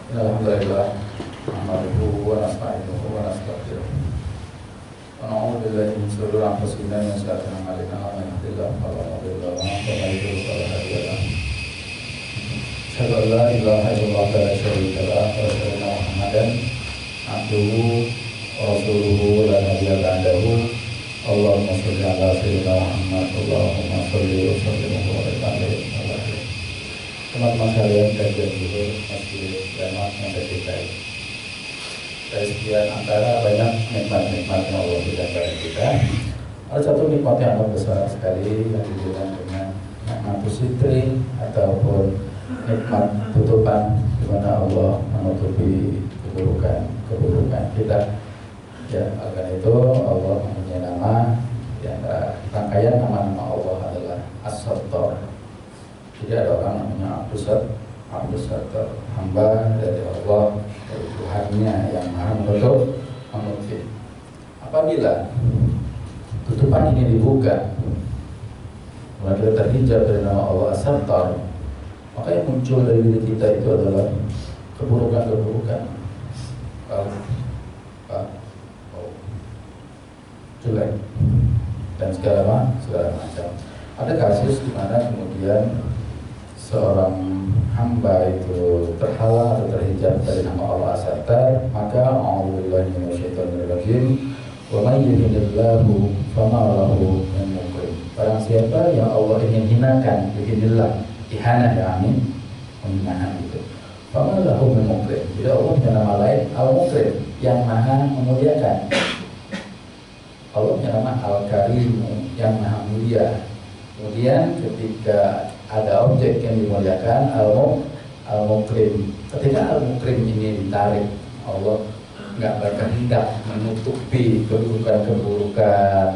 Alhamdulillah, nahmaduhu wa nasta'inuhu wa nastaghfiruh. Wa na'udzu billahi min shururi anfusina wa min sayyiati a'malina. Man yahdihillahu fala mudilla lahu wa man yudlil fala hadiya lahu. Asyhadu an la ilaha illallah wa la syarika lahu wa asyhadu anna Muhammadan abduhu wa rasuluhu la nabiyya ba'dahu. Allahumma shalli ala sayyidina Muhammad. Allahumma shalli wa sallim wa barik alaihi. Teman-teman sekalian, kajian dulu masih banyak yang terciptai. Dari sekian antara banyak nikmat-nikmat yang Allah berikan kepada kita, ada satu nikmat yang amat besar sekali yang diberikan dengan nikmat fitri ataupun nikmat tutupan, di mana Allah menutupi keburukan kita. Ya, karena itu Allah mempunyai nama, di antara rangkaian nama-nama Allah adalah As-Sattar. Jadi ada orang namanya Abdus Sattar, hamba dari Allah, dari Tuhannya yang maha menutup. Apabila tutupan ini dibuka, maka terhijab dari nama Allah As-Sattar, maka yang muncul dari diri kita itu adalah keburukan-keburukan, jelek dan segala macam. Ada kasus di mana kemudian seorang hamba itu terhalang atau terhijab dari nama Allah As-Sattar, maka a'udzubillahi minasyaitonirrajim, wa may yuhdilillahu fama lahu min mukrim. Barang siapa yang Allah ingin hinakan, bihinillah, ihanah ya, amin, penghinaan itu, fama lahu min mukrim. Jadi Allah punya nama lain Al-Mukrim, yang maha memuliakan. Allah punya nama Al-Karim, yang maha mulia. Kemudian ketika ada objek yang dimuliakan, Al-Mukrim. Ketika Al-Mukrim ini ditarik, Allah nggak berkehendak menutupi keburukan-keburukan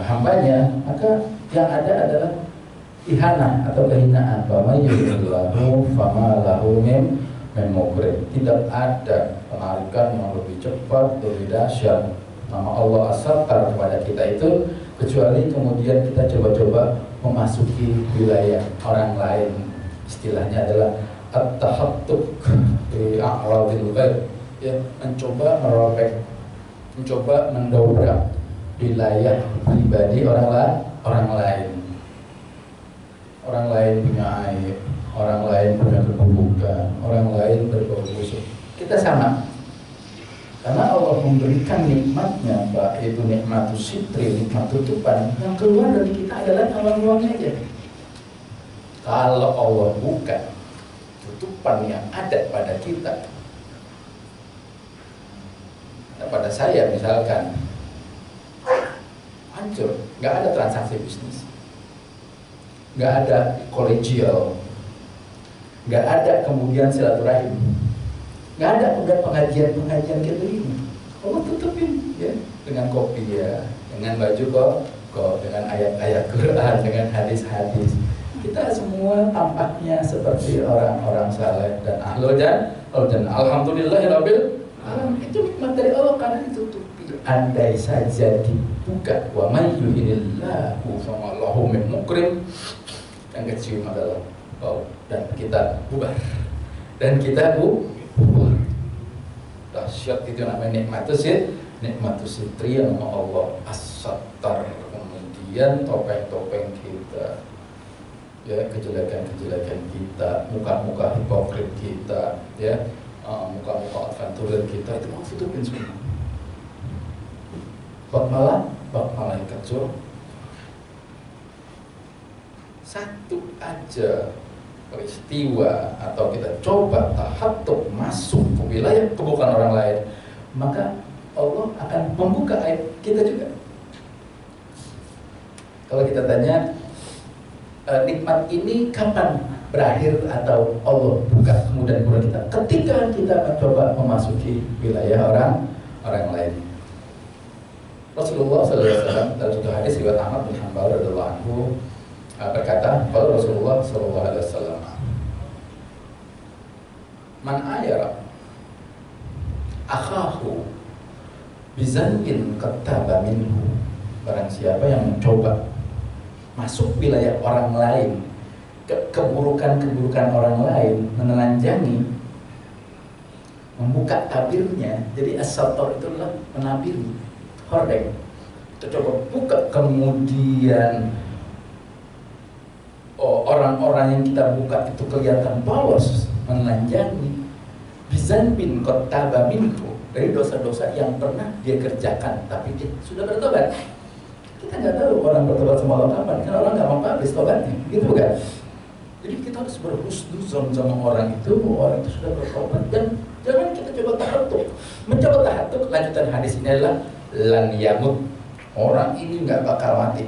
hambanya, maka yang ada adalah ihanah atau kehinaan. Fama yuridillahu fama lahu min mukrim. Tidak ada penarikan yang lebih cepat, lebih dahsyat nama Allah As-Sattar kepada kita itu, kecuali kemudian kita coba-coba memasuki wilayah orang lain. Istilahnya adalah at-tahattuk fi a'radil ghaib, ya, mencoba merobek, mencoba mendobrak wilayah pribadi orang lain. Orang lain punya aib, orang lain punya keburukan, orang lain berbau busuk. Kita sama. Karena Allah memberikan nikmatnya, Pak, itu nikmat sitri, nikmat tutupan, yang keluar dari kita adalah awal-awalnya aja. Kalau Allah buka tutupan yang ada pada kita, pada saya misalkan, hancur, nggak ada transaksi bisnis, nggak ada kolegial, nggak ada kemudian silaturahim, nggak ada kemudian pengajian kayak begini. Allah tutupin, ya, dengan kopi, ya, dengan baju kok, dengan ayat-ayat Quran, dengan hadis-hadis. Kita semua tampaknya seperti orang-orang saleh dan ahlul jannah. Alhamdulillahirabbil alamin. Itu nikmat dari Allah karena ditutupi. Andai saja dibuka, wa may yuhinillahu fama lahu min mukrim, yang kecium adalah bau, dan kita bubar. Dahsyat itu namanya nikmatus sitri, nama Allah As-Sattar. Kemudian topeng-topeng kita, ya, kejelekan-kejelekan kita, muka-muka hipokrit kita, ya, muka-muka aventurir kita, itu mau tutupin semua. Bak malaikat suruh satu aja peristiwa atau kita coba tahattuk masuk ke wilayah keburukan orang lain, maka Allah akan membuka aib kita juga. Kalau kita tanya nikmat ini kapan berakhir atau Allah buka kemudian kita, ketika kita mencoba memasuki wilayah orang lain. Rasulullah SAW dalam satu hadis riwayat Ahmad bin Hanbal radhiyallahu anhu berkata, kalau Rasulullah SAW, man ayara akhahu bizanbin qattaba minhu, barang siapa yang mencoba masuk wilayah orang lain, keburukan-keburukan orang lain, menelanjangi, membuka tabirnya. Jadi as-sator itu adalah menabiri, hordeng. Kita coba buka, kemudian orang-orang yang kita buka itu kelihatan polos, menelanjangi. Bizanbin qattaba minhu, dari dosa-dosa yang pernah dia kerjakan tapi dia sudah bertobat. Kita nggak tahu orang bertobat semalam kapan, kan orang nggak mau habis tobatnya, gitu kan? Jadi kita harus berhusnuzon sama orang itu sudah bertobat, dan jangan kita coba tahatuk. Mencoba tahatuk, lanjutan hadis ini adalah lan yamut, orang ini nggak bakal mati.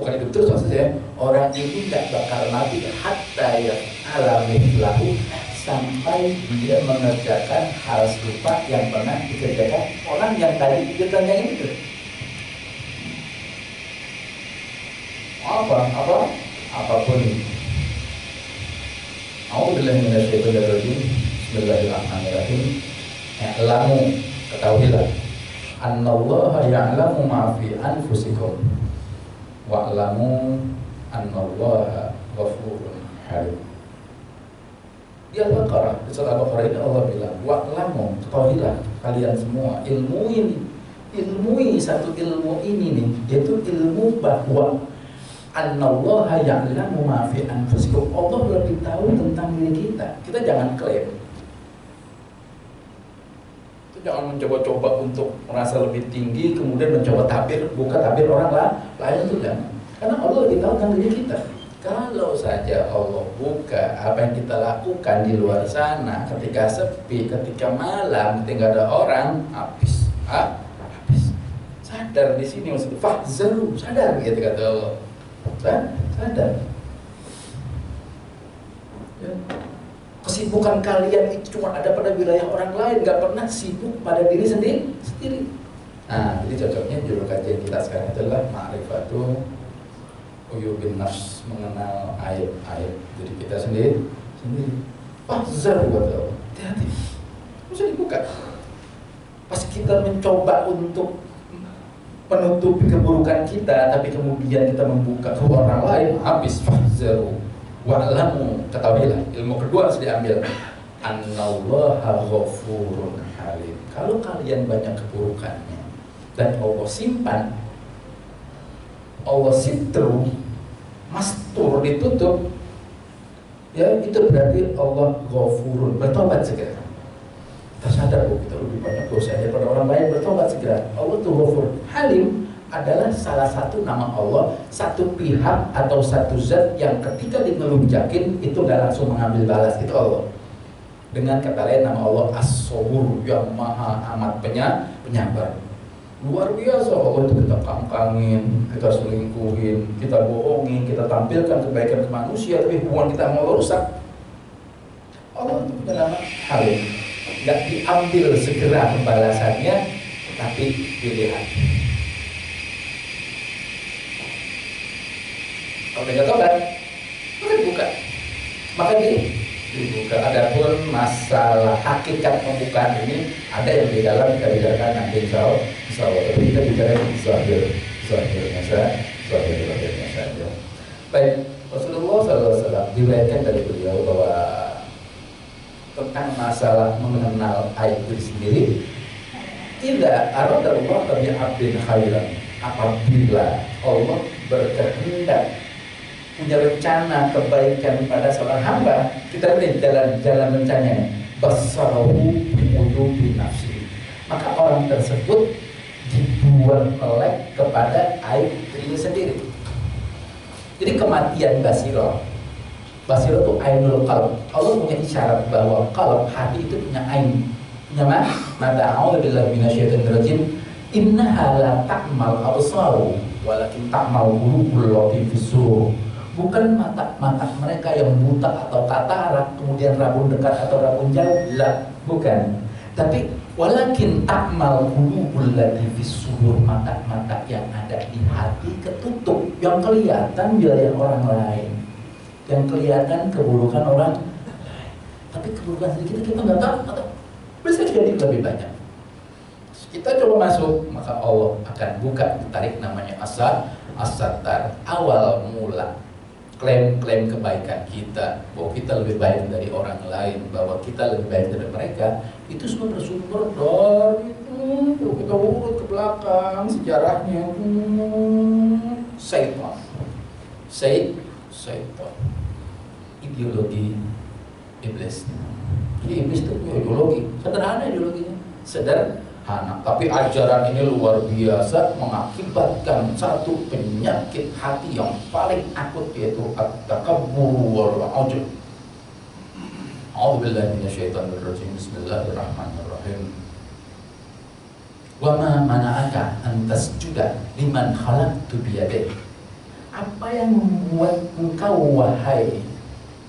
Bukan itu terus maksudnya, orang ini nggak bakal mati hatta ya alami lahu, sampai dia mengerjakan hal serupa yang pernah dikerjakan orang yang tadi dia tanyain itu. Apapun. A'udzubillahi minasyaitonir rajim. Bismillahirrahmanirrahim. Ya'lamu, ketahuilah, annallaha ya'lamu ma fi anfusikum wa'lamu annallaha ghafurun halim. Di Al-Baqarah, di surah Al-Baqarah ini Allah bilang, wa'lamu, ketahuilah kalian semua, ilmui satu ilmu ini nih, yaitu ilmu bahwa annallaha ya'lamu ma fi anfusikum. Allah lebih tahu tentang diri kita. Kita jangan klaim. Itu jangan mencoba-coba untuk merasa lebih tinggi kemudian mencoba buka tabir orang lain, itu jangan. Karena Allah lebih tahu tentang diri kita. Kalau saja Allah buka apa yang kita lakukan di luar sana, ketika sepi, ketika malam, ketika ada orang, habis. Sadar di sini maksudnya, fahzaru, sadar gitu kata Allah. Sadar. Ya. Kesibukan kalian itu cuma ada pada wilayah orang lain, gak pernah sibuk pada diri sendiri. Nah, jadi cocoknya judul kajian kita sekarang adalah ma'rifatu uyubin nafs, mengenal aib. Jadi kita sendiri. Fahzar buat Allah. Hati-hati. Bisa dibuka. Pas kita mencoba untuk menutupi keburukan kita, tapi kemudian kita membuka ke orang lain, habis. Fahzaru wa'lamu, ketahuilah, ilmu kedua harus diambil, annallaha ghafurun halim. Kalau kalian banyak keburukannya dan Allah simpan, Allah sitru, mastur, ditutup, ya itu berarti Allah ghafurun, bertobat segera. Kita sadar bahwa kita lebih banyak dosa daripada orang lain, bertobat segera. Allah itu ghafur. Halim adalah salah satu nama Allah, satu pihak atau satu zat yang ketika dingelunjakin itu gak langsung mengambil balas, itu Allah. Dengan kata lain, nama Allah As-Sabur, yang maha amat penyabar. Luar biasa Allah itu kita kangkangin, kita selingkuhin, kita bohongin, kita tampilkan kebaikan ke manusia, tapi hubungan kita mau rusak. Allah itu punya nama Halim. Gak diambil segera pembalasannya, tapi dilihat. Kalau tidak tobat, maka dibuka. Maka dibuka. Adapun masalah hakikat pembukaan ini ada yang di dalam kita bicarakan nanti insya Allah. Tapi kita bicara zahirnya saja. Baik, Rasulullah SAW diriwayatkan dari beliau bahwa tentang masalah mengenal aib diri sendiri, tidak aradallahu bi 'abdin khairan, apabila Allah berkehendak punya rencana kebaikan pada seorang hamba, kita lihat jalan rencananya, basarahu bi nafsi, maka orang tersebut dibuat melek kepada aib dirinya sendiri. Jadi kematian basirah itu ainul qalb. Allah punya isyarat bahwa qalb, hati itu punya ain, punya mata. A'udzubillahi minasyaitonir rajim. Innaha la ta'mal absar walakin ta'mal qulubul lati fis sudur. Bukan mata mereka yang buta atau katarak, kemudian rabun dekat atau rabun jauh, lah, bukan. Tapi walakin ta'mal qulubul lati fis sudur, mata yang ada di hati ketutup, yang kelihatan wilayah orang lain, yang kelihatan keburukan orang lain, tapi keburukan sendiri kita nggak tahu, atau bisa jadi lebih banyak. Kita coba masuk, maka Allah akan buka, ditarik, namanya as-sattar, awal mula klaim-klaim kebaikan kita, bahwa kita lebih baik dari orang lain, bahwa kita lebih baik dari mereka, itu semua bersumber dari itu. Kita urut ke belakang sejarahnya, syaitan, syaitan, ideologi iblis. Jadi iblis itu punya ideologi, sederhana ideologinya, sederhana. Tapi ajaran ini luar biasa, mengakibatkan satu penyakit hati yang paling akut, yaitu at-takabbur wal ujub. A'udzubillahi minasyaitonirrajim. Bismillahirrahmanirrahim. Wa ma mana'aka an tasjuda liman khalaqtu biyadayya. Apa yang membuat engkau, wahai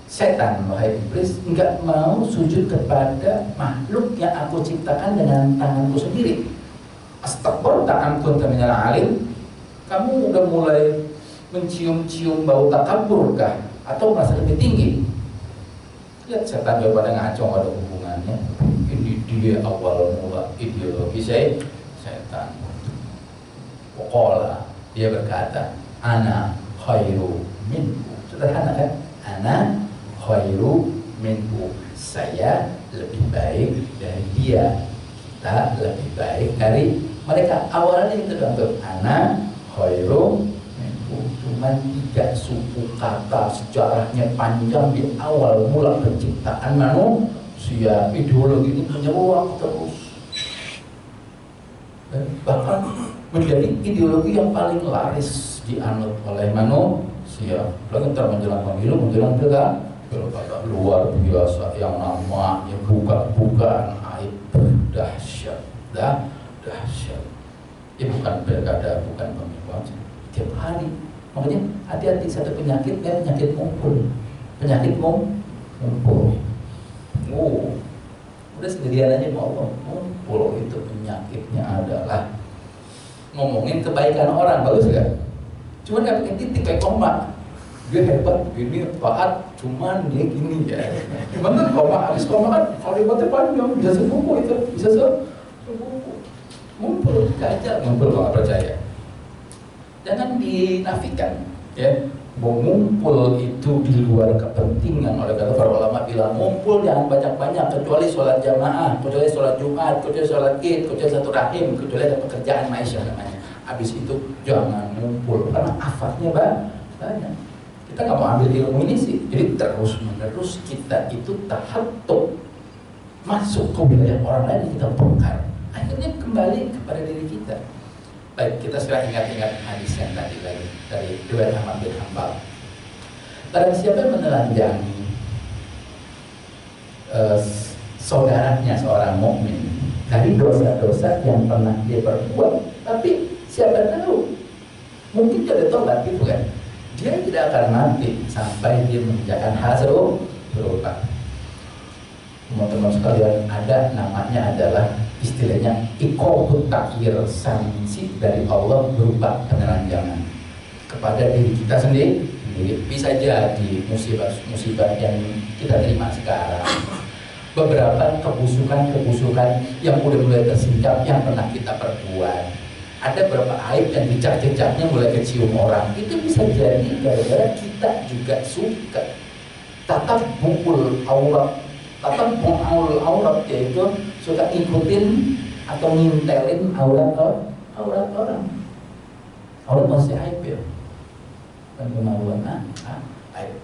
setan, wahai iblis, enggak mau sujud kepada makhluk yang aku ciptakan dengan tanganku sendiri? Astakbarta am kunta minal alim. Kamu udah mulai mencium-cium bau takabur kah? Atau merasa lebih tinggi? Lihat setan daripada ngaco, ada hubungannya. Ini dia awal mula ideologi setan. Pokoknya dia berkata, ana khairu minhu. Sederhana kan? Ana khairu minhu, saya lebih baik dari dia, kita lebih baik dari mereka. Awalnya itu untuk ana khairu minhu, cuman 3 suku kata, sejarahnya panjang. Di awal mula penciptaan manusia, ideologi ini menyeruak terus, bahkan menjadi ideologi yang paling laris dianut oleh manusia. Lagi ntar menjelang pemilu, menjelang pilkada luar biasa, yang namanya bukan aib, dahsyat, dahsyat. Ya bukan pilkada, bukan pemilu aja, tiap hari. Makanya hati-hati, satu penyakit kan, penyakit ngumpul, udah sendirian aja mau ngumpul. Itu penyakitnya adalah ngomongin kebaikan orang, bagus gak? Cuman gak bikin titik kayak koma. Dia hebat, gini, taat, cuman dia gini ya. Gimana koma? Habis koma kan kalimatnya panjang, bisa sebuku itu, bisa sebuku. Ngumpul, gajah ngumpul kalau gak percaya. Jangan dinafikan, ya. Ngumpul itu di luar kepentingan. Oleh kata para ulama bilang, ngumpul jangan banyak-banyak, kecuali sholat jamaah, kecuali sholat Jumat, kecuali sholat Id, kecuali satu rahim, kecuali ada pekerjaan maisha namanya. Habis itu jangan ngumpul, karena afatnya banyak. Kita nggak mau ambil ilmu ini sih, jadi terus menerus kita itu tahattub masuk ke wilayah orang lain yang kita bongkar, akhirnya kembali kepada diri kita. Baik, kita sekarang ingat-ingat hadis yang tadi lagi dari riwayat Ahmad bin Hanbal. Barang siapa yang menelanjangi saudaranya seorang mukmin dari dosa-dosa yang pernah dia perbuat, tapi siapa tahu mungkin dia ada tobat gitu kan, dia tidak akan mati sampai dia mengerjakan hal serupa. Teman-teman sekalian, ada namanya adalah istilahnya iqabut takhir, sanksi dari Allah berupa penelanjangan kepada diri kita sendiri. Bisa jadi musibah yang kita terima sekarang, beberapa kebusukan yang udah mulai tersingkap yang pernah kita perbuat, ada beberapa aib yang jejak-jejaknya mulai kecium orang. Itu bisa jadi gara-gara kita juga suka tatap bukul aurat, yaitu suka ikutin atau ngintelin aurat orang. Aurat masih aib ya, dan kemaluan aib.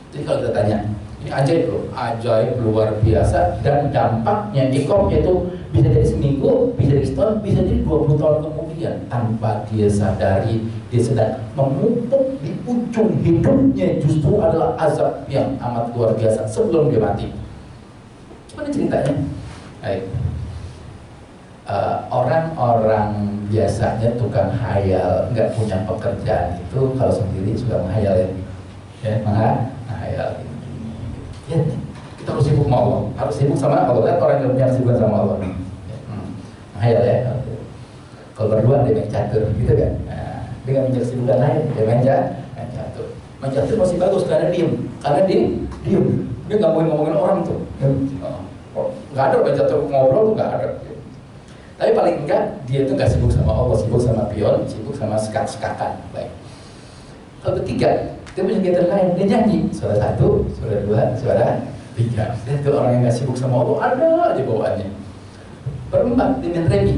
Jadi kalau kita tanya, ini ajaib luar biasa, dan dampaknya iqab itu bisa jadi seminggu, bisa jadi setahun, bisa jadi 20 tahun kemudian, tanpa dia sadari dia sedang memupuk di ujung hidupnya justru adalah azab yang amat luar biasa sebelum dia mati. Gimana ceritanya? Baik. Orang-orang biasanya tukang hayal, nggak punya pekerjaan itu kalau sendiri suka menghayal ya, menghayal. Ya, kita harus sibuk sama Allah, harus sibuk sama Allah. Kan orang yang punya kesibukan sama Allah, menghayal ya. Kalau berdua dia main catur, gitu kan? Nah, dia nggak punya kesibukan lain, dia main catur. Main catur masih bagus karena diem, dia nggak mau ngomongin orang tuh. Nggak ada baca catur ngobrol tuh nggak ada. Tapi paling enggak dia itu nggak sibuk sama Allah, sibuk sama pion, sibuk sama sekat-sekatan. Baik. Kalau Dia punya kegiatan lain, dia nyanyi suara 1, suara 2, suara 3. Itu orang yang gak sibuk sama Allah ada aja bawaannya. Berempat dia main remi,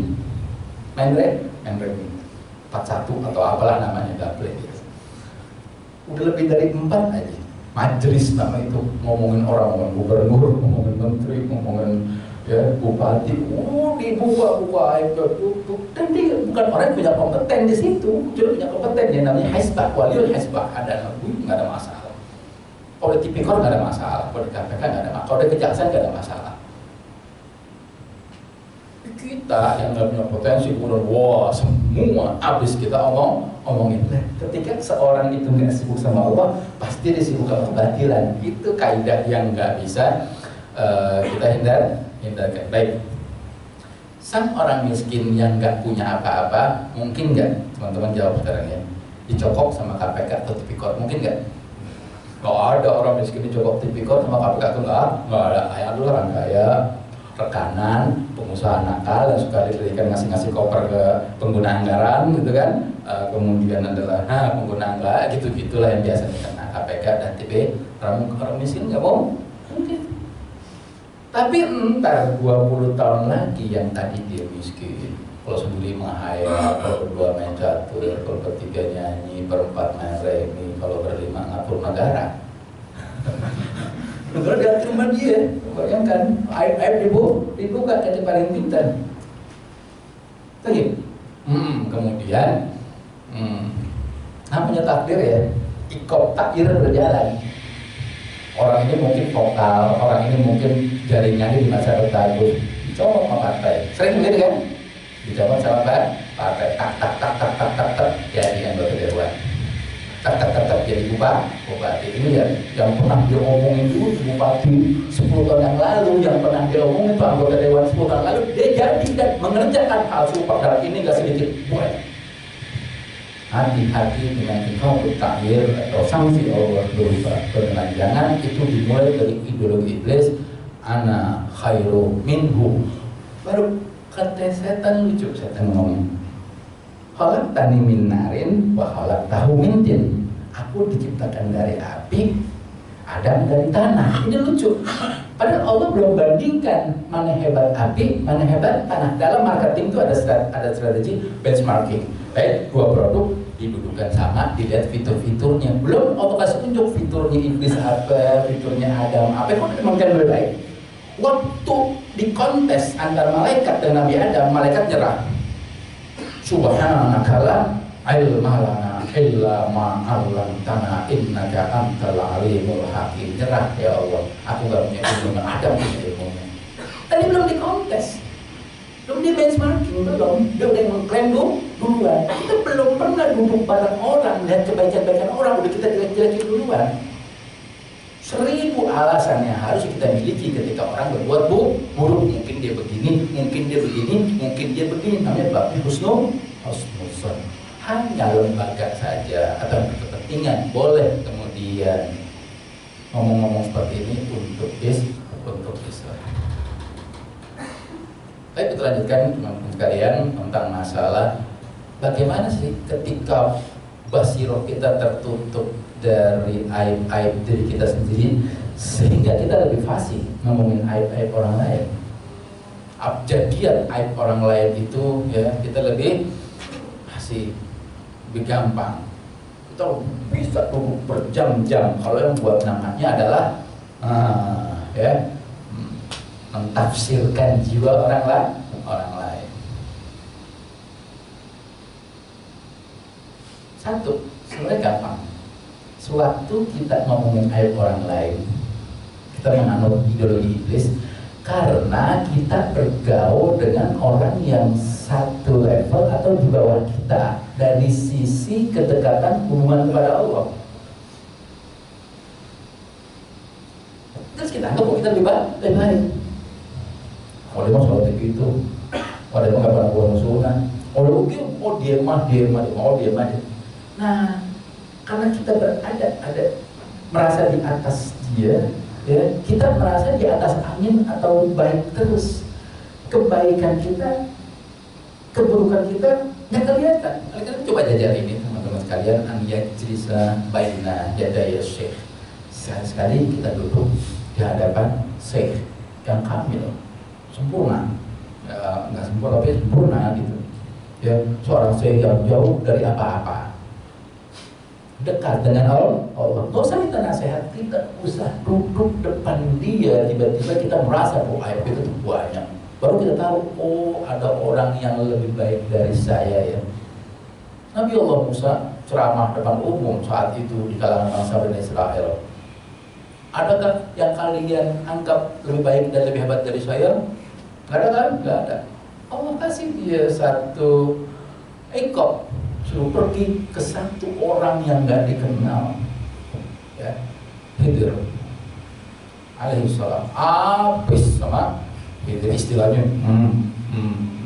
main remi 41 atau apalah namanya, double. Udah lebih dari 4 aja majelis nama itu, ngomongin orang, ngomongin gubernur, ngomongin menteri, ngomongin ya bupati, dibuka aib, dan dia bukan orang yang punya kompeten di situ, dia punya kompeten, dia namanya Hizbah, waliul Hizbah, ada nggak ada masalah. Kalau di Tipikor nggak ada masalah, kalau di KPK nggak ada masalah, kalau di Kejaksaan nggak ada masalah. Kita yang nggak punya potensi, kemudian wah semua habis kita omongin. Ketika seorang itu nggak sibuk sama Allah, pasti disibukkan kebatilan. Itu kaidah yang nggak bisa kita hindarkan. Baik, sang orang miskin yang nggak punya apa-apa, mungkin nggak teman-teman jawab sekarang ya, dicokok sama KPK atau Tipikor, mungkin nggak? Nggak ada orang miskin dicokok Tipikor sama KPK itu nggak ada. Ayah dulu orang kaya, rekanan, pengusaha nakal yang suka diberikan ngasih koper ke pengguna anggaran gitu kan, kemudian adalah pengguna anggaran gitu-gitulah yang biasanya kena KPK dan TP. Orang miskin nggak mau mungkin. Tapi entar 20 tahun lagi yang tadi dia miskin, kalau sendiri menghayal, kalau berdua main catur, kalau bertiga nyanyi, berempat main remi, kalau berlima ngatur negara. Negara diatur sama dia, bayangkan, aib dibuka jadi paling pintar. Tadi, kemudian, namanya takdir ya, ikut takdir berjalan. Orang ini mungkin vokal, orang ini mungkin jaringannya di masyarakat bagus, dicolok sama partai, sering begitu kan? Dicolok sama partai, tak, jadi anggota dewan. Tak jadi bupati. Ini ya yang pernah dia omongin itu bupati 10 tahun yang lalu, yang pernah dia omongin itu anggota dewan 10 tahun lalu, dia jadi dan mengerjakan hal serupa. Dan ini gak sedikit boleh. Hati-hati dengan engkau bertakdir atau sanksi Allah berupa pernelanjangan itu dimulai dari ideologi iblis, ana khairu minhu. Baru kata setan lucu, setan ngomong, halak tani min narin wa halak tahu min tin. Aku diciptakan dari api, Adam dari tanah. Ini lucu. Padahal Allah belum bandingkan mana hebat api, mana hebat tanah. Dalam marketing itu ada strategi benchmarking. Baik, dua produk didudukan sama, dilihat fitur-fiturnya. Belum Allah kasih tunjuk fiturnya iblis apa, fiturnya Adam apa, kok kemungkinan lebih baik. Waktu di kontes antara malaikat dan Nabi Adam, malaikat nyerah. Subhanaka la ilma lana illa ma 'allamtana innaka antal alimul hakim. Nyerah ya Allah, aku gak punya ilmu, Adam punya ilmunya. Tadi belum di kontes, belum di benchmarking, belum. Dia udah mengklaim duluan. Kita belum pernah duduk bareng orang, lihat kebaikan-kebaikan orang, udah kita jelek-jelekin duluan. 1000 alasan yang harus kita miliki ketika orang berbuat buruk. Mungkin dia begini, mungkin dia begini, mungkin dia begini. Namanya babi husnuzon. Hanya lembaga saja atau berkepentingan boleh kemudian ngomong-ngomong seperti ini untuk Islam. Baik, kita lanjutkan teman-teman sekalian tentang masalah bagaimana sih ketika basiroh kita tertutup dari aib-aib diri kita sendiri sehingga kita lebih fasih ngomongin aib-aib orang lain. Abjadian aib orang lain itu ya kita lebih masih lebih gampang. Kita bisa duduk berjam-jam. Kalau yang buat namanya adalah mentafsirkan jiwa orang lain. Satu, sebenarnya gampang. Sewaktu kita ngomongin aib orang lain, kita menganut ideologi iblis karena kita bergaul dengan orang yang satu level atau di bawah kita dari sisi kedekatan hubungan kepada Allah. Terus kita anggap bahwa kita lebih baik. Oh dia mah sholat itu, oh dia mah gak pernah buang sunnah, oh dia mah. Nah, karena kita ada merasa di atas dia, ya, kita merasa di atas angin atau baik terus. Kebaikan kita, keburukan kita nggak kelihatan. Kalian coba jajal ini teman-teman sekalian, an yajlisa baina yaday syekh. Sekali-sekali kita duduk di hadapan syekh yang kamil, sempurna, ya, nggak sempurna tapi sempurna gitu. Ya, seorang syekh yang jauh dari apa-apa, dekat dengan Allah. Nggak usah minta nasihat, kita usah duduk depan dia, tiba-tiba kita merasa bahwa aib itu tuh banyak. Baru kita tahu, oh ada orang yang lebih baik dari saya ya. Nabi Allah Musa ceramah depan umum saat itu di kalangan bangsa Bani Israel. Adakah yang kalian anggap lebih baik dan lebih hebat dari saya? Nggak ada kan? Nggak ada. Allah kasih dia satu ekor, suruh pergi ke satu orang yang nggak dikenal, ya, Khidir alaihissalam. Habis sama Khidir istilahnya,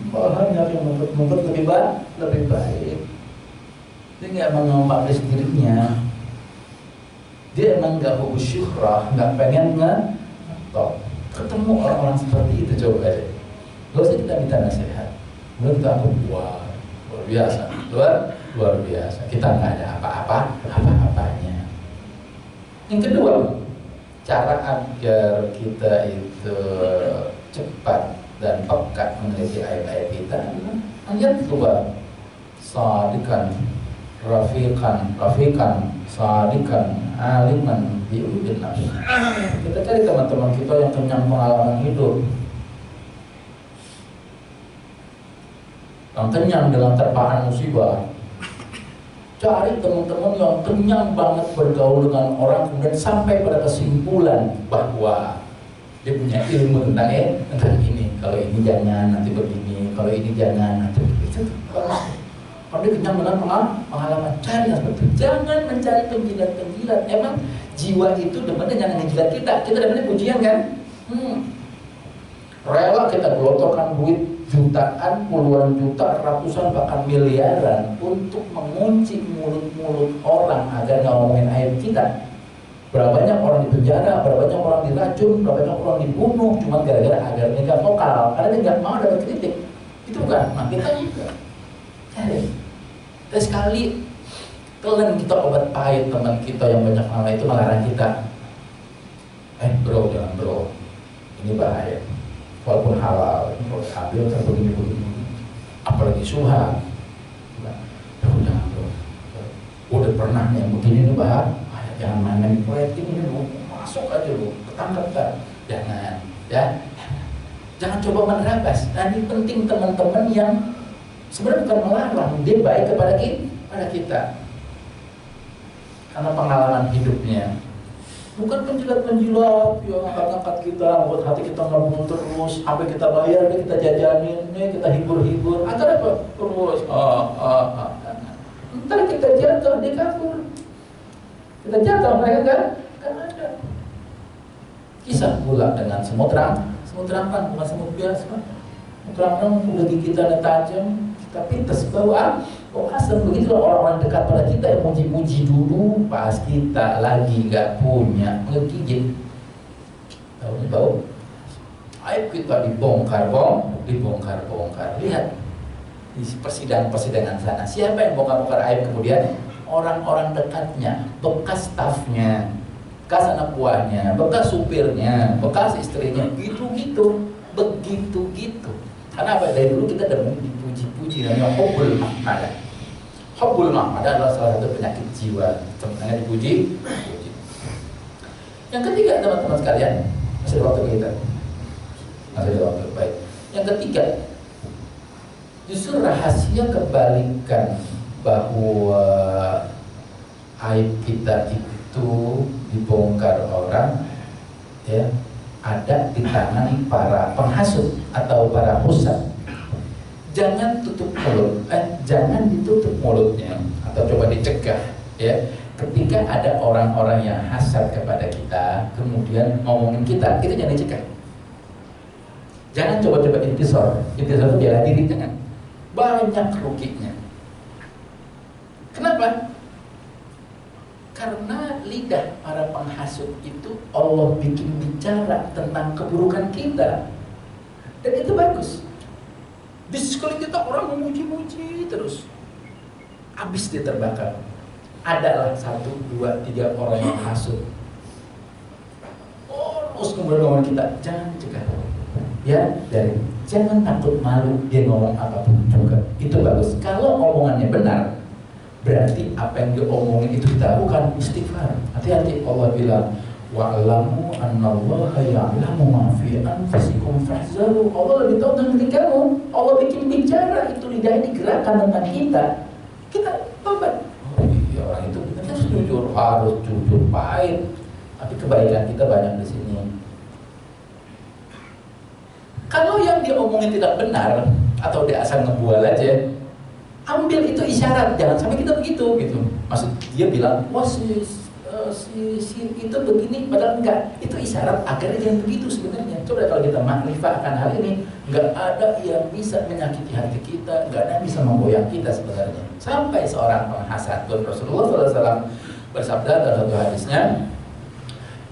banyak yang membuat lebih baik. Dia nggak mengembangkan dirinya. Dia emang nggak mau syuhrah, nggak pengen ngetop. Ketemu orang-orang seperti itu, coba deh. Gak usah kita minta nasihat. Menurut kita aku luar biasa, luar biasa. Kita nggak ada apa-apanya. Yang kedua, cara agar kita itu cepat dan peka memiliki aib-aib kita adalah yang kedua, sadikan, rafiqan, sadikan, aliman bi'udin nafs. Kita cari teman-teman kita yang kenyang pengalaman hidup, yang kenyang dengan terpaan musibah. Cari teman-teman yang kenyang banget bergaul dengan orang, kemudian sampai pada kesimpulan bahwa dia punya ilmu tentang ini. Kalau ini jangan, nanti begini. Kalau ini jangan, nanti begitu. Kalau dia kenyang dengan pengalaman, cari yang seperti itu. Jangan mencari penjilat-penjilat. Emang jiwa itu demennya jangan ngejilat kita. Kita demennya pujian kan? Rela kita gelontorkan duit jutaan, puluhan juta, ratusan, bahkan miliaran untuk mengunci mulut-mulut orang agar nggak ngomongin aib kita. Berapa banyak orang di penjara, berapa banyak orang diracun, berapa banyak orang dibunuh cuma gara-gara agar dia nggak vokal, karena dia nggak mau dapat kritik. Itu kan? Nah kita juga cari. Dan sekali kalian kita obat pahit, teman kita yang banyak nama itu melarang kita. Bro, jangan bro, ini bahaya. Walaupun halal, kalau ambil kan begini, apalagi suha. Jangan bro. Udah pernah yang begini nih bahar, jangan main proyek ini dulu, masuk aja lu, ketangkep kan? Jangan, ya. Jangan coba menerabas. Nah ini penting teman-teman yang sebenarnya bukan melarang, dia baik kepada kita, karena pengalaman hidupnya. Bukan penjilat-penjilat yang angkat-angkat kita, buat hati kita ngomong terus, sampai kita bayar, kita jajanin, kita hibur-hibur. Agar apa? Terus, ntar kita jatuh, dia kabur. Kita jatuh, mereka kan ada. Kisah pula dengan semut terang kan, bukan semut biasa. Semut terang udah gigitannya tajam, kita pintas bawa. Oh asal begitulah orang-orang dekat pada kita yang muji-muji dulu, pas kita lagi nggak punya ngegigit, tahu aib kita dibongkar. Lihat di persidangan sana, siapa yang bongkar aib kemudian? Orang-orang dekatnya, bekas stafnya, bekas anak buahnya, bekas supirnya, bekas istrinya, begitu. Karena apa? Dari dulu kita udah dipuji-puji, namanya hubbul mahmadah. Hubbul mahmadah adalah salah satu penyakit jiwa, sebenarnya dipuji. Yang ketiga teman-teman sekalian, masih ada waktu kita, masih ada waktu, baik. Yang ketiga, justru rahasia kebalikan bahwa aib kita itu dibongkar orang, ya, ada di tangan para penghasut atau para husad. Jangan jangan ditutup mulutnya atau coba dicegah, ya. Ketika ada orang-orang yang hasad kepada kita, kemudian ngomongin kita jangan dicegah. Jangan coba-coba intisar itu bela diri, jangan. Banyak ruginya. Kenapa? Karena lidah para penghasut itu Allah bikin bicara tentang keburukan kita, dan itu bagus. Di sekali kita orang memuji-muji terus, habis dia terbakar. adalah 1, 2, 3 orang yang hasut, terus kemudian ngomong kita, jangan cegah, ya, dari jangan takut malu dia ngomong apapun juga, itu bagus. Kalau omongannya benar, berarti apa yang dia omongin itu kita lakukan, istighfar. Hati-hati, Allah bilang, wa'alamu annallaha ya'lamu ma fi anfusikum fahzaru. Allah lebih tahu tentang diri kamu. Allah bikin bicara, itu lidahnya digerakkan tentang kita. Kita tobat. Oh iya, orang itu kita harus jujur pahit. Tapi kebaikan kita banyak di sini. Kalau yang dia omongin tidak benar atau dia asal ngebual aja, ambil itu isyarat, jangan sampai kita begitu gitu. Maksud dia bilang, wah si itu begini, padahal enggak. Itu isyarat agar dia yang begitu sebenarnya. Coba kalau kita makrifah akan hal ini, enggak ada yang bisa menyakiti hati kita, enggak ada yang bisa memgoyang kita sebenarnya. Sampai seorang penghasad pun Rasulullah SAW bersabda dalam satu hadisnya,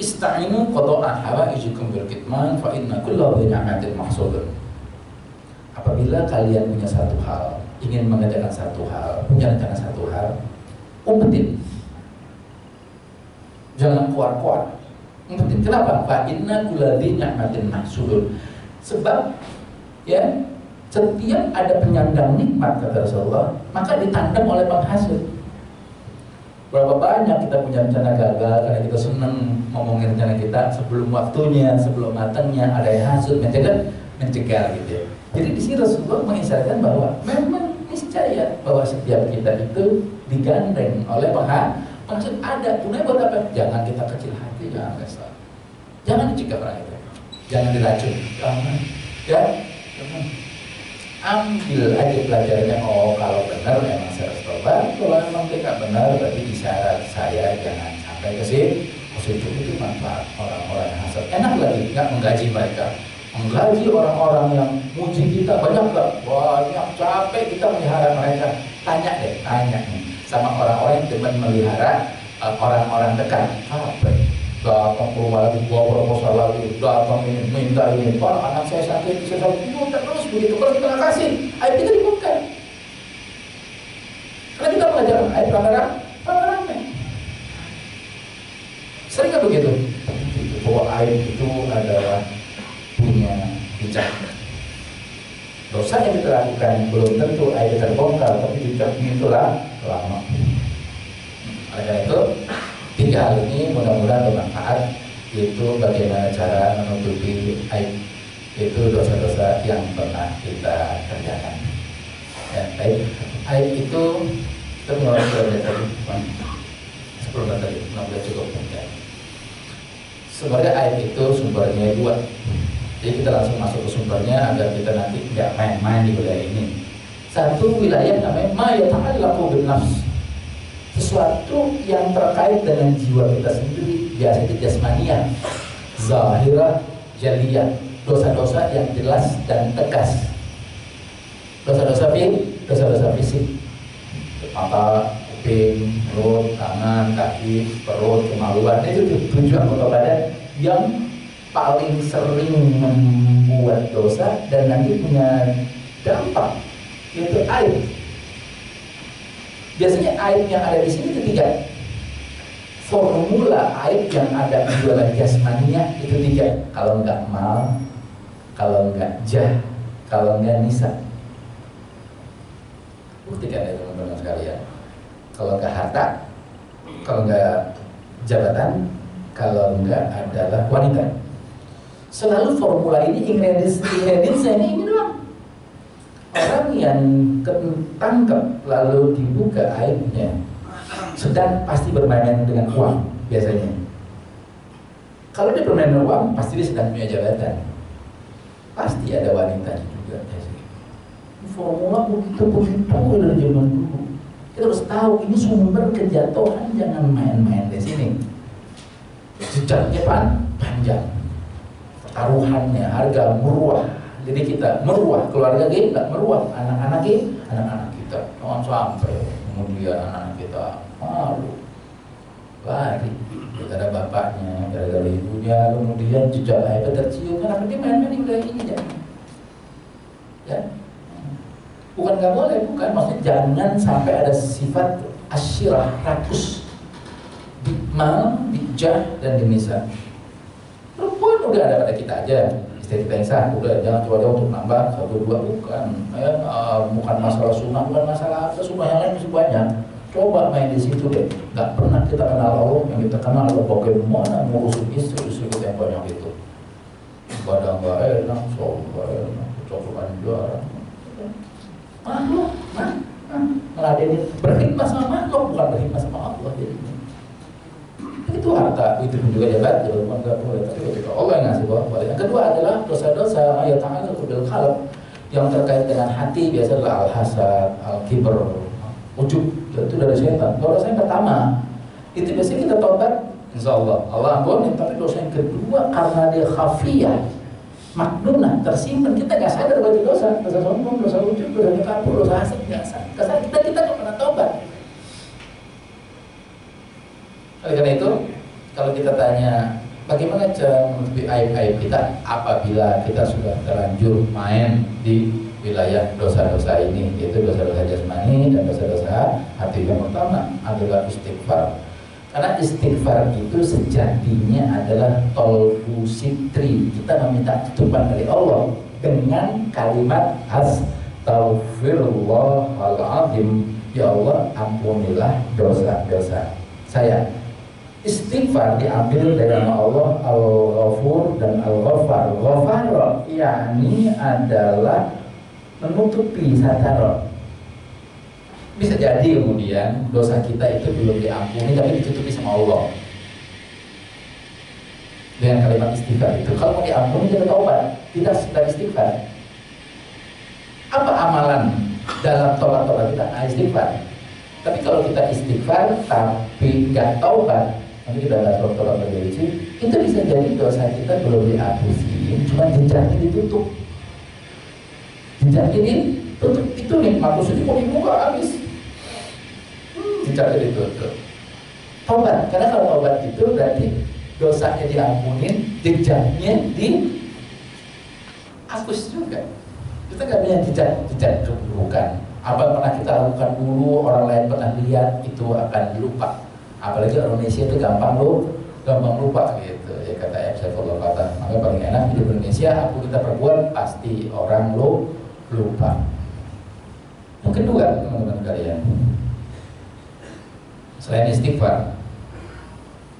Ista'inu qada'an hawaijikum bil kitman fa inna kulla dhi ni'matin mahsudun. Apabila kalian punya satu hal, ingin mengerjakan satu hal, punya rencana satu hal, umpetin. Jangan kuat-kuat. Umpetin. Kenapa? Fa inna kulla dhi ni'matin mahsudun. Sebab ya, setiap ada penyandang nikmat kata Rasulullah, maka ditandang oleh penghasut. Berapa banyak kita punya rencana gagal karena kita senang ngomongin rencana kita sebelum waktunya, sebelum matangnya, ada yang hasut, mencegah gitu ya. Jadi di sini Rasulullah mengisyaratkan bahwa memang niscaya bahwa setiap kita itu digandeng oleh penghasut. Ada gunanya buat apa? Jangan kita kecil hati, jangan kesal, jangan dicegah orang itu, jangan diracun, jangan, ya, jangan. Ambil aja pelajarannya. Oh kalau benar memang saya harus tobat, kalau memang tidak benar berarti isyarat saya jangan sampai ke situ. Itu manfaat orang-orang yang hasad. Enak lagi nggak menggaji mereka, menggaji orang-orang yang muji kita banyak nggak? Banyak, capek kita melihara mereka. Tanya nih sama orang-orang yang demen melihara orang-orang dekat. Capek, datang ke rumah lagi, bawa proposal lagi, datang ini, minta ini, Pak anak saya sakit, terus begitu. Kalau kita nggak kasih, aib kita dibuka. Karena kita mengajarkan aib rame-rame. Sering nggak begitu? Bahwa aib itu adalah punya hijab. Dosa yang kita lakukan belum tentu aib terbongkar, tapi hijabnya itulah lama. Oleh karena itu, 3 hal ini mudah-mudahan bermanfaat, yaitu bagaimana cara menutupi aib, itu dosa-dosa yang pernah kita kerjakan. Ya, aib itu kita mulai dari tadi, 10 menit tadi, sudah cukup. Ya. Sebenarnya aib itu sumbernya 2. Jadi kita langsung masuk ke sumbernya agar kita nanti nggak main-main di wilayah ini. Satu wilayah namanya ma yata'allaqu bin nafs. Sesuatu yang terkait dengan jiwa kita sendiri, biasanya jasmaniah, zahirah, jaliyah, dosa-dosa yang jelas dan tegas. Dosa-dosa fisik, mata, kuping, mulut, tangan, kaki, perut, kemaluan, itu tujuan anggota badan yang paling sering membuat dosa dan nanti punya dampak, yaitu aib. Biasanya aib yang ada di sini itu 3. Formula aib yang ada di dalam jasmaninya itu 3. Kalau enggak mal, kalau enggak jah, kalau enggak nisa. Buktikan ya teman-teman sekalian. Kalau enggak harta, kalau enggak jabatan, kalau enggak adalah wanita. Selalu formula ini ingredientsnya ini doang. Orang yang ketangkep lalu dibuka aibnya sedang pasti bermain dengan uang biasanya. Kalau dia bermain dengan uang, pasti dia sedang punya jabatan. Pasti ada wanita juga biasanya. Formula begitu dari zaman dulu. Kita harus tahu ini sumber kejatuhan, jangan main-main di sini. Jejaknya panjang, taruhannya harga murah. Jadi kita meruah, keluarga kita meruah, anak-anak kita, jangan sampai kemudian anak kita malu, lari, gara-gara bapaknya, gara-gara ibunya, kemudian jejak aib tercium, karena dia main-main di wilayah ini ya. Bukan nggak boleh, bukan, maksudnya jangan sampai ada sifat asyirah, ratus, di mal, di jah, dan di nisa. Perempuan udah ada pada kita aja, istri kita yang sah, udah jangan coba untuk nambah satu dua, bukan bukan masalah sunnah, bukan masalah apa, sunnah yang lain masih banyak. Coba main di situ deh. Gak pernah kita kenal Allah, yang kita kenal adalah bagaimana ngurusin istri kita yang banyak itu. Badan gak enak, sholat gak enak, cocokan juara. Makhluk, ngeladenin berkhidmat sama makhluk, bukan berkhidmat sama Allah. Jadi itu harta, itu juga jabat, bukan gak boleh. Tapi ketika Allah yang ngasih bawah boleh. Yang kedua adalah dosa-dosa ayat ta'ala bil khalq yang terkait dengan hati, biasa adalah al-hasad, al-kibr, ujub. Itu dari setan. Dosa yang pertama itu biasanya kita tobat, insya Allah Allah ampun. Tapi dosa yang kedua karena dia khafiyah, maknunah, tersimpan, kita nggak sadar bahwa itu dosa sombong, dosa ujub, dosa kabur, dosa hasad, nggak sadar, kita nggak pernah tobat. Oleh karena itu, kalau kita tanya bagaimana cara menutupi aib-aib kita apabila kita sudah terlanjur main di wilayah dosa-dosa ini, yaitu dosa-dosa jasmani dan dosa-dosa hati. Yang pertama adalah istighfar. Karena istighfar itu sejatinya adalah tolbu sitri. Kita meminta tutupan dari Allah dengan kalimat astaghfirullahaladzim. Ya Allah, ampunilah dosa-dosa saya. Istighfar diambil dari nama Allah Al-Ghafur dan Al-Ghaffar. Ghaffar yakni adalah menutupi satara. Bisa jadi kemudian dosa kita itu belum diampuni tapi ditutupi sama Allah dengan kalimat istighfar itu. Kalau mau diampuni kita taubat, tidak sedang istighfar. Apa amalan dalam taubat kita? Istighfar. Tapi kalau kita istighfar tapi nggak taubat, nanti kita nggak taubat berjilid, itu bisa jadi dosa kita belum dihapusin, cuma jejaknya ditutup. Jejak ini tutup, itu nih maksud itu mau dibuka habis. Jejaknya ditutup. Tobat, karena kalau tobat itu berarti dosanya diampunin, jejaknya dihapus juga. Kita nggak punya jejak keburukan. Apa yang pernah kita lakukan dulu, orang lain pernah lihat, itu akan dilupa. Apalagi orang Indonesia itu gampang lupa gitu. Ya kata Saifullah kata, maka paling enak di Indonesia apa kita perbuat pasti orang lupa. Yang kedua, teman-teman kalian, selain istighfar,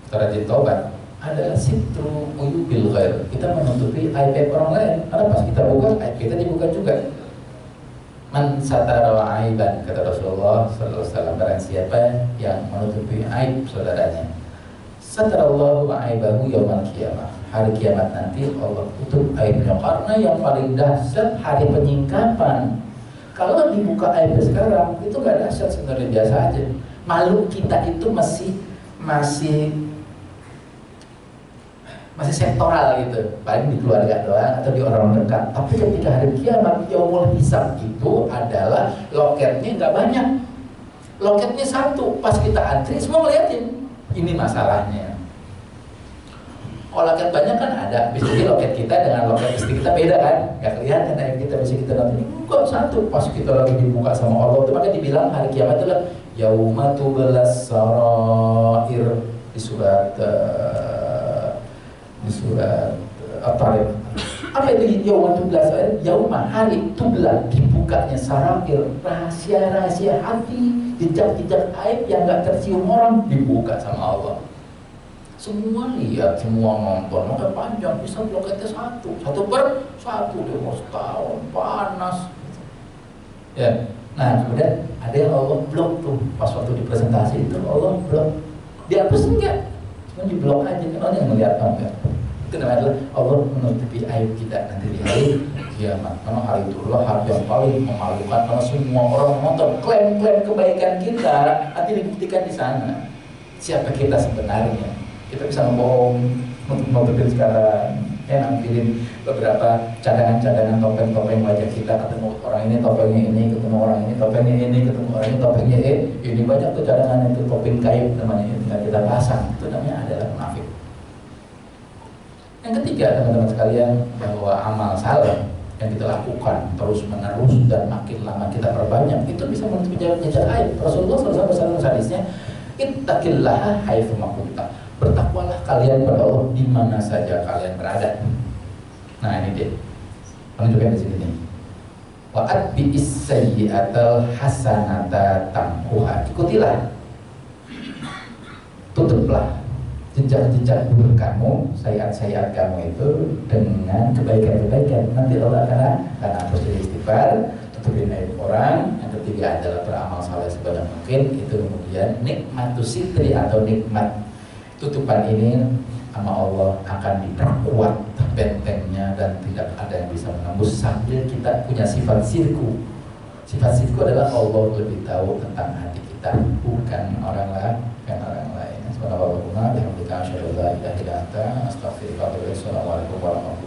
kita rajin taubat, adalah sitru uyubil ghair. Kita menutupi aib orang lain. Karena pas kita buka, aib kita dibuka juga. Man satara aiban, kata Rasulullah sallallahu alaihi wasallam, barang siapa yang menutupi aib saudaranya, satarallahu aibahu yaumal qiyamah. Hari kiamat nanti Allah tutup aibnya. Karena yang paling dahsyat hari penyingkapan. Kalau dibuka aib sekarang itu gak dahsyat, sebenarnya biasa aja. Malu kita itu masih sektoral gitu, paling di keluarga doang atau di orang dekat. Tapi ketika hari kiamat, yaumul hisab itu adalah loketnya nggak banyak, loketnya satu. Pas kita antri semua ngeliatin, ini masalahnya. Kalau loket banyak kan ada, bisa jadi loket kita dengan loket istri kita beda kan, nggak kelihatan. Yang kita bisa kita nanti enggak satu. Pas kita lagi dibuka sama Allah, itu maka dibilang hari kiamat itu adalah yauma tublas sarair di surat At-Tariq. Apa itu yauma tublas sarair? Yauma hari tubla, dibukanya sarair, rahasia-rahasia hati, jejak-jejak aib yang nggak tercium orang dibuka sama Allah. Semua lihat, semua nonton, maka panjang, bisa loketnya satu per satu, dia mau setahun, panas. Ya, nah kemudian ada yang Allah blok tuh, pas waktu di presentasi itu Allah blok, dihapus enggak? Cuma di blok aja, kan orang yang melihat enggak. Itu namanya adalah Allah menutupi aib kita nanti di hari kiamat. Karena hari itu adalah hari yang paling memalukan, karena semua orang nonton klaim-klaim kebaikan kita nanti dibuktikan di sana. Siapa kita sebenarnya? Kita bisa ngomong nutupin sekarang, nampilin beberapa cadangan-cadangan topeng-topeng wajah kita, ketemu orang ini topengnya ini, ketemu orang ini topengnya ini, ketemu orang ini topengnya ini banyak tuh cadangan itu, topeng kayu namanya, itu tinggal kita pasang, itu namanya adalah munafik. Yang ketiga teman-teman sekalian, bahwa amal saleh yang kita lakukan terus menerus dan makin lama kita perbanyak, itu bisa menjadi aib. Rasulullah SAW hadisnya, ittaqillaha haitsu ma kunta, bertakwalah kalian pada Allah di mana saja kalian berada. Nah ini dia menunjukkan di sini nih, wa atbi'is sayyi'atal hasanata tamhuha, ikutilah, tutuplah jejak-jejak buruk kamu, sayyiat-sayyiat kamu itu dengan kebaikan-kebaikan. Nanti Allah akan hapus dari istighfar, tutupin aib orang. Yang ketiga adalah beramal saleh sebanyak mungkin. Itu kemudian nikmatus sitri atau nikmat tutupan ini sama Allah akan diperkuat bentengnya dan tidak ada yang bisa menembus sambil kita punya sifat sirku. Sifat sirku adalah Allah lebih tahu tentang hati kita, bukan orang lain. Subhanallah, bihamdika asyhadu an la ilaha illa anta, astaghfiruka wa atubu ilaik. Assalamualaikum warahmatullahi wabarakatuh.